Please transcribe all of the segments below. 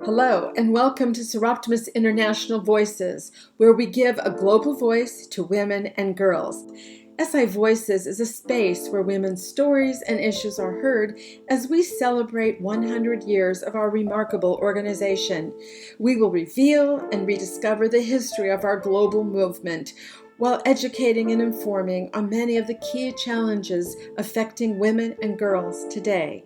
Hello, and welcome to Soroptimists International Voices, where we give a global voice to women and girls. SI Voices is a space where women's stories and issues are heard as we celebrate 100 years of our remarkable organization. We will reveal and rediscover the history of our global movement while educating and informing on many of the key challenges affecting women and girls today.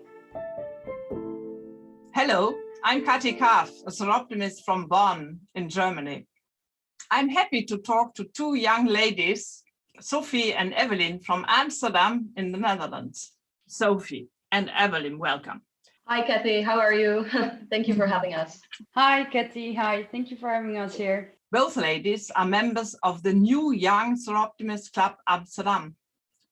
Hello, I'm Kaaf, a Soroptimist from Bonn in Germany. I'm happy to talk to two young ladies, Sophie and Eveline from Amsterdam in the Netherlands. Sophie and Eveline, welcome. Hi, Kathy. How are you? Thank you for having us. Hi, Kathy. Hi. Thank you for having us here. Both ladies are members of the new Young Soroptimist Club Amsterdam,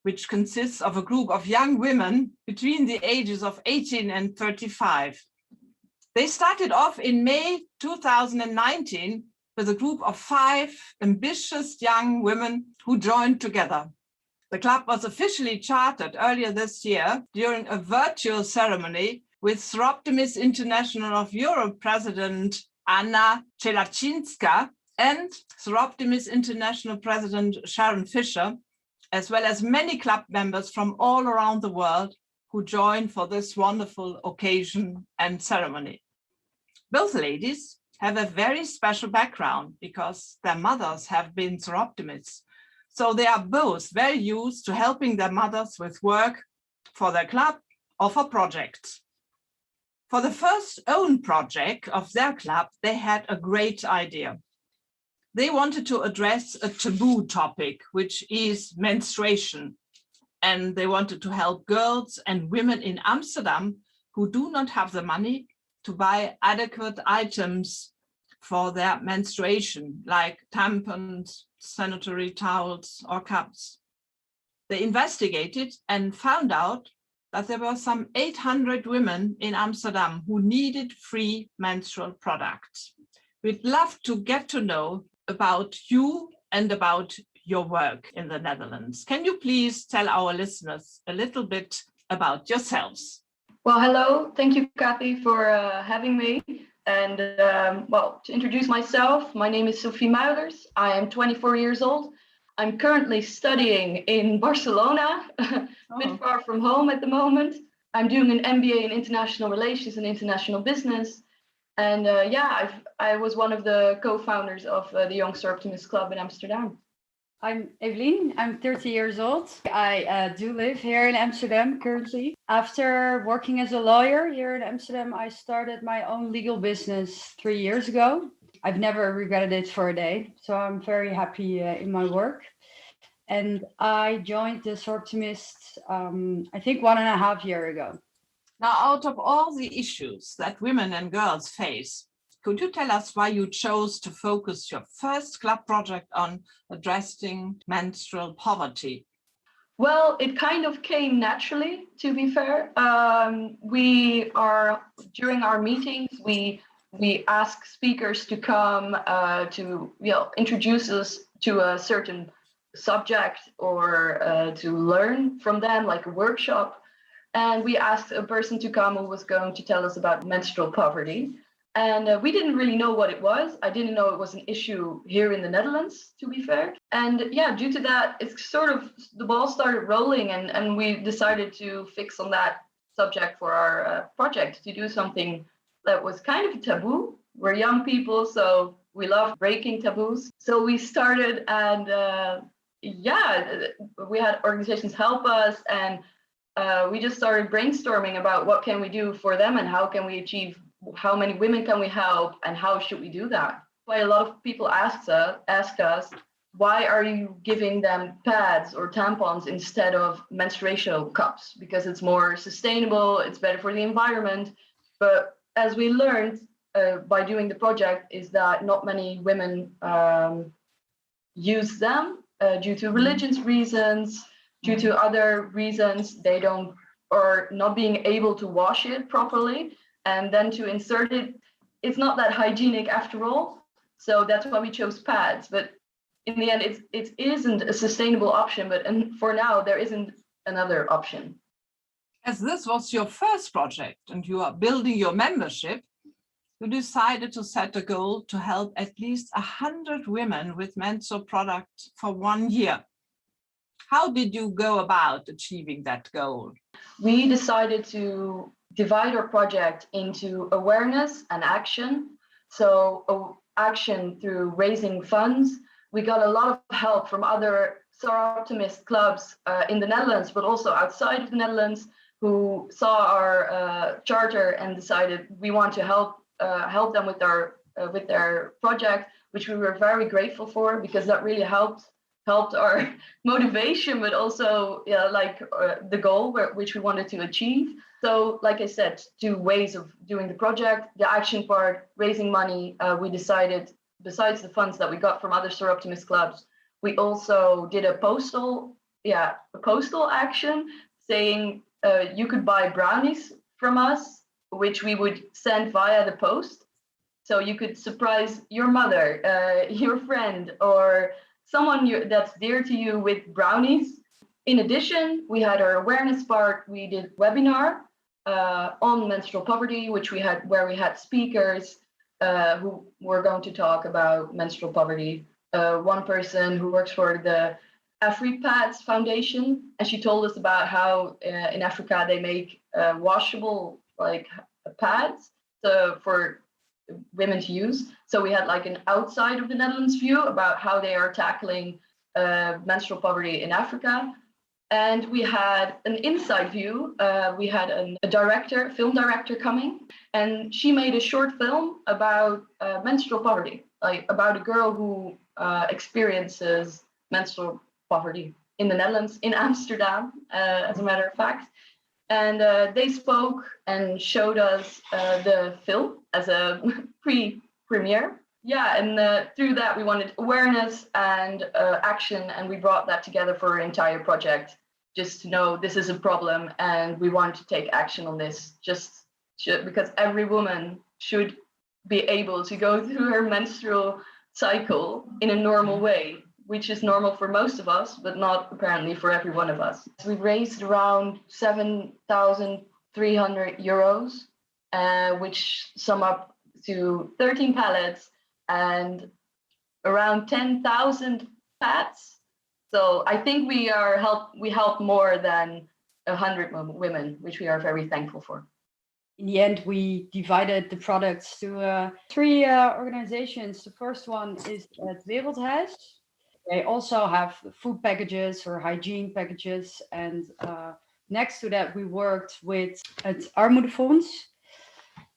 which consists of a group of young women between the ages of 18 and 35. They started off in May 2019 with a group of 5 ambitious young women who joined together. The club was officially chartered earlier this year during a virtual ceremony with Soroptimists International of Europe President Anna Celaczynska and Soroptimists International President Sharon Fisher, as well as many club members from all around the world who joined for this wonderful occasion and ceremony. Both ladies have a very special background because their mothers have been Soroptimists. So they are both very used to helping their mothers with work for their club or for projects. For the first own project of their club, they had a great idea. They wanted to address a taboo topic, which is menstruation. And they wanted to help girls and women in Amsterdam who do not have the money to buy adequate items for their menstruation, like tampons, sanitary towels, or cups. They investigated and found out that there were some 800 women in Amsterdam who needed free menstrual products. We'd love to get to know about you and about your work in the Netherlands. Can you please tell our listeners a little bit about yourselves? Well, hello. Thank you, Kathy, for having me. And to introduce myself, my name is Sophie Muijrers. I am 24 years old. I'm currently studying in Barcelona, a bit far from home at the moment. I'm doing an MBA in International Relations and International Business. And I was one of the co-founders of the Young Soroptimist Club in Amsterdam. I'm Eveline. I'm 30 years old. I do live here in Amsterdam currently. After working as a lawyer here in Amsterdam, I started my own legal business 3 years ago. I've never regretted it for a day, so I'm very happy in my work. And I joined the Soroptimists, I think 1.5 years ago. Now, out of all the issues that women and girls face, could you tell us why you chose to focus your first club project on addressing menstrual poverty? Well, it kind of came naturally, to be fair. During our meetings, we ask speakers to come to introduce us to a certain subject or to learn from them, like a workshop. And we asked a person to come who was going to tell us about menstrual poverty. And we didn't really know what it was. I didn't know it was an issue here in the Netherlands, to be fair. And due to that, it's sort of the ball started rolling and we decided to fix on that subject for our project, to do something that was kind of a taboo. We're young people, so we love breaking taboos. So we started and we had organizations help us and we just started brainstorming about what can we do for them and how can we achieve, how many women can we help and how should we do that? Why a lot of people ask us, why are you giving them pads or tampons instead of menstrual cups? Because it's more sustainable, it's better for the environment. But as we learned by doing the project is that not many women use them due to religious reasons, due to other reasons, they don't, or not being able to wash it properly. And then to insert it, it's not that hygienic after all. So that's why we chose pads. But in the end, it isn't a sustainable option. But for now, there isn't another option. As this was your first project and you are building your membership, you decided to set a goal to help at least 100 women with menstrual products for 1 year. How did you go about achieving that goal? We decided to divide our project into awareness and action. So action through raising funds. We got a lot of help from other Soroptimist clubs in the Netherlands, but also outside of the Netherlands, who saw our charter and decided we want to help them with their project, which we were very grateful for, because that really helped our motivation, but also the goal which we wanted to achieve. So like I said, 2 ways of doing the project. The action part, raising money, we decided, besides the funds that we got from other Soroptimist clubs, we also did a postal action saying you could buy brownies from us, which we would send via the post. So you could surprise your mother, your friend, or someone that's dear to you with brownies. In addition, we had our awareness part. We did webinar on menstrual poverty, where we had speakers who were going to talk about menstrual poverty. One person who works for the AfriPads Foundation, and she told us about how in Africa they make washable pads for women to use. So we had an outside of the Netherlands view about how they are tackling menstrual poverty in Africa. And we had an inside view. We had a film director coming, and she made a short film about menstrual poverty, about a girl who experiences menstrual poverty in the Netherlands, in Amsterdam, as a matter of fact. And they spoke and showed us the film as a premiere. Yeah, and through that we wanted awareness and action, and we brought that together for our entire project, just to know this is a problem and we want to take action on this, because every woman should be able to go through her menstrual cycle in a normal way, which is normal for most of us, but not apparently for every one of us. We raised around 7,300 euros, which sum up to 13 pallets and around 10,000 pads. So I think we help more than 100 women, which we are very thankful for. In the end, we divided the products to 3 organizations. The first one is at Wereldhuis. They also have food packages or hygiene packages. And next to that, we worked with at Armoedefonds.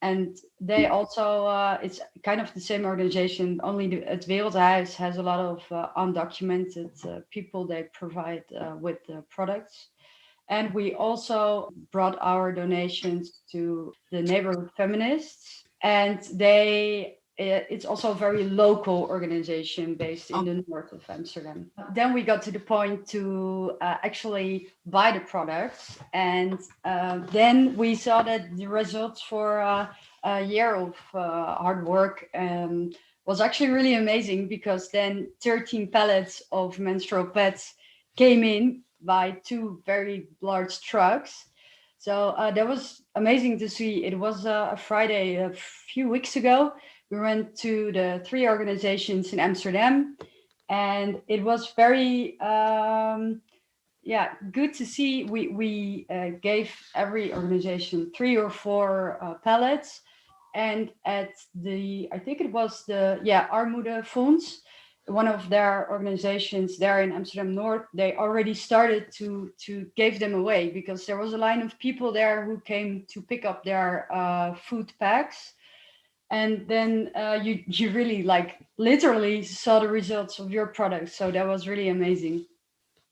And they also, it's kind of the same organization, only at Wereldhuis has a lot of undocumented people they provide with the products. And we also brought our donations to the Neighborhood Feminists. And it's also a very local organization based in the north of Amsterdam. Then we got to the point to actually buy the products. And then we saw that the results for a year of hard work was actually really amazing, because then 13 pallets of menstrual pads came in by 2 very large trucks. So that was amazing to see. It was a Friday a few weeks ago. We went to the 3 organizations in Amsterdam, and it was very good to see. We gave every organization 3 or 4 pallets, and at I think it was the Armoedefonds, one of their organizations there in Amsterdam North, they already started to give them away, because there was a line of people there who came to pick up their food packs. And then you really literally saw the results of your products. So that was really amazing.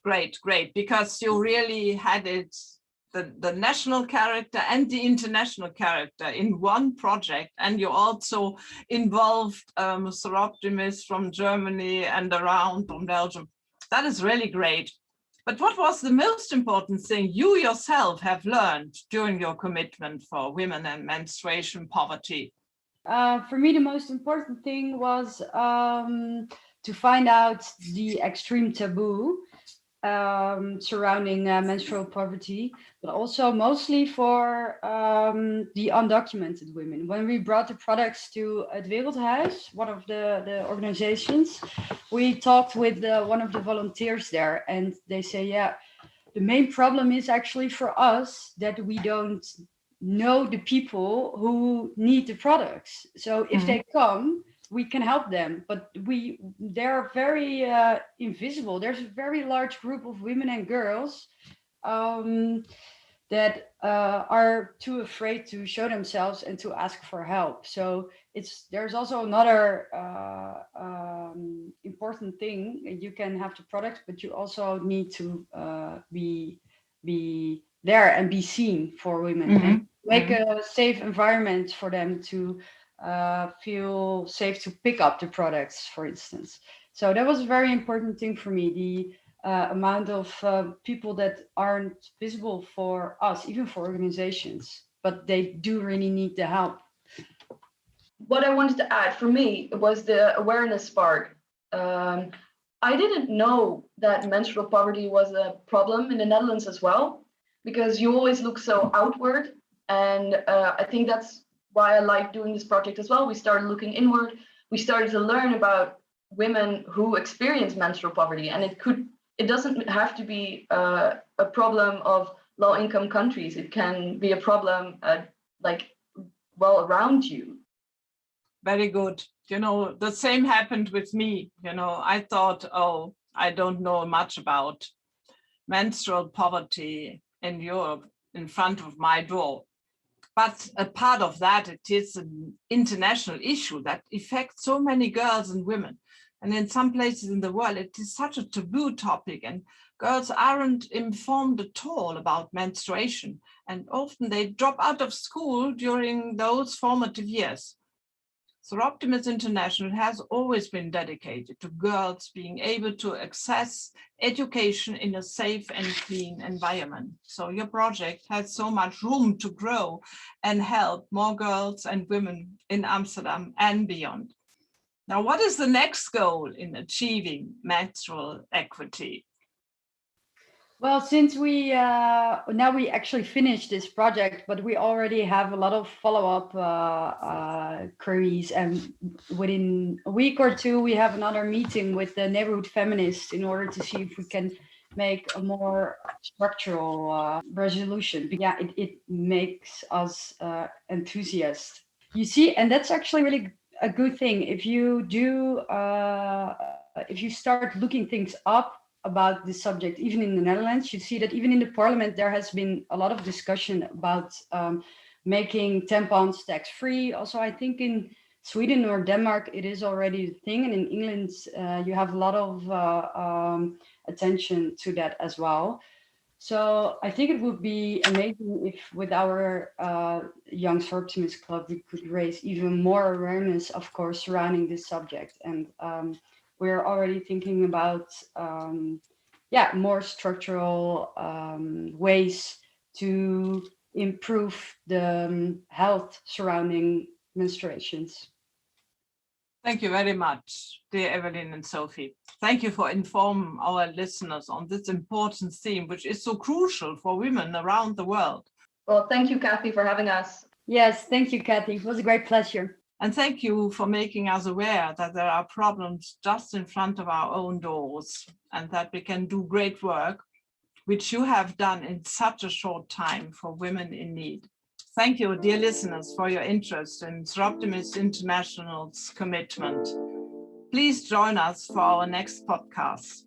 Great, because you really had it, the national character and the international character in one project, and you also involved Soroptimists from Germany and around from Belgium. That is really great. But what was the most important thing you yourself have learned during your commitment for women and menstruation poverty? For me, the most important thing was to find out the extreme taboo. surrounding menstrual poverty, but also mostly for the undocumented women. When we brought the products to Het Wereldhuis, one of the organizations, we talked with one of the volunteers there, and they say, yeah, the main problem is actually for us that we don't know the people who need the products. So if they come, we can help them, but they're very invisible. There's a very large group of women and girls that are too afraid to show themselves and to ask for help. So there's also another important thing. You can have the product, but you also need to be there and be seen for women and make a safe environment for them to feel safe to pick up the products, for instance. So that was a very important thing for me. The amount of people that aren't visible for us, even for organizations, but they do really need the help. What I wanted to add for me was the awareness part. I didn't know that menstrual poverty was a problem in the Netherlands as well, because you always look so outward. And I think that's why I like doing this project as well. We started looking inward. We started to learn about women who experience menstrual poverty, and it doesn't have to be a problem of low-income countries. It can be a problem around you. Very good. The same happened with me. I thought, oh, I don't know much about menstrual poverty in Europe in front of my door. But a part of that, it is an international issue that affects so many girls and women. And in some places in the world, it is such a taboo topic, and girls aren't informed at all about menstruation. And often they drop out of school during those formative years. Soroptimists International has always been dedicated to girls being able to access education in a safe and clean environment. So your project has so much room to grow and help more girls and women in Amsterdam and beyond. Now, what is the next goal in achieving menstrual equity? Well, since we actually finished this project, but we already have a lot of follow-up queries, and within a week or two, we have another meeting with the neighborhood feminists in order to see if we can make a more structural resolution. Yeah, it makes us enthusiastic. You see, and that's actually really a good thing. If you start looking things up about this subject, even in the Netherlands, you see that even in the parliament, there has been a lot of discussion about making tampons tax-free. Also, I think in Sweden or Denmark, it is already a thing. And in England, you have a lot of attention to that as well. So I think it would be amazing if with our Young Soroptimist Club, we could raise even more awareness, of course, surrounding this subject. And we're already thinking about more structural ways to improve the health surrounding menstruations. Thank you very much, dear Eveline and Sophie. Thank you for informing our listeners on this important theme, which is so crucial for women around the world. Well, thank you, Kathy, for having us. Yes, thank you, Kathy. It was a great pleasure. And thank you for making us aware that there are problems just in front of our own doors and that we can do great work, which you have done in such a short time for women in need. Thank you, dear listeners, for your interest in Soroptimists International's commitment. Please join us for our next podcast.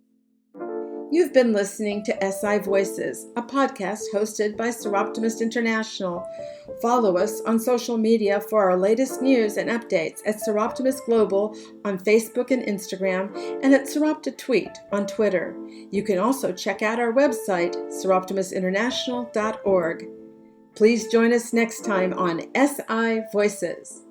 You've been listening to SI Voices, a podcast hosted by Soroptimist International. Follow us on social media for our latest news and updates at Soroptimist Global on Facebook and Instagram, and at Soroptitweet on Twitter. You can also check out our website, soroptimistinternational.org. Please join us next time on SI Voices.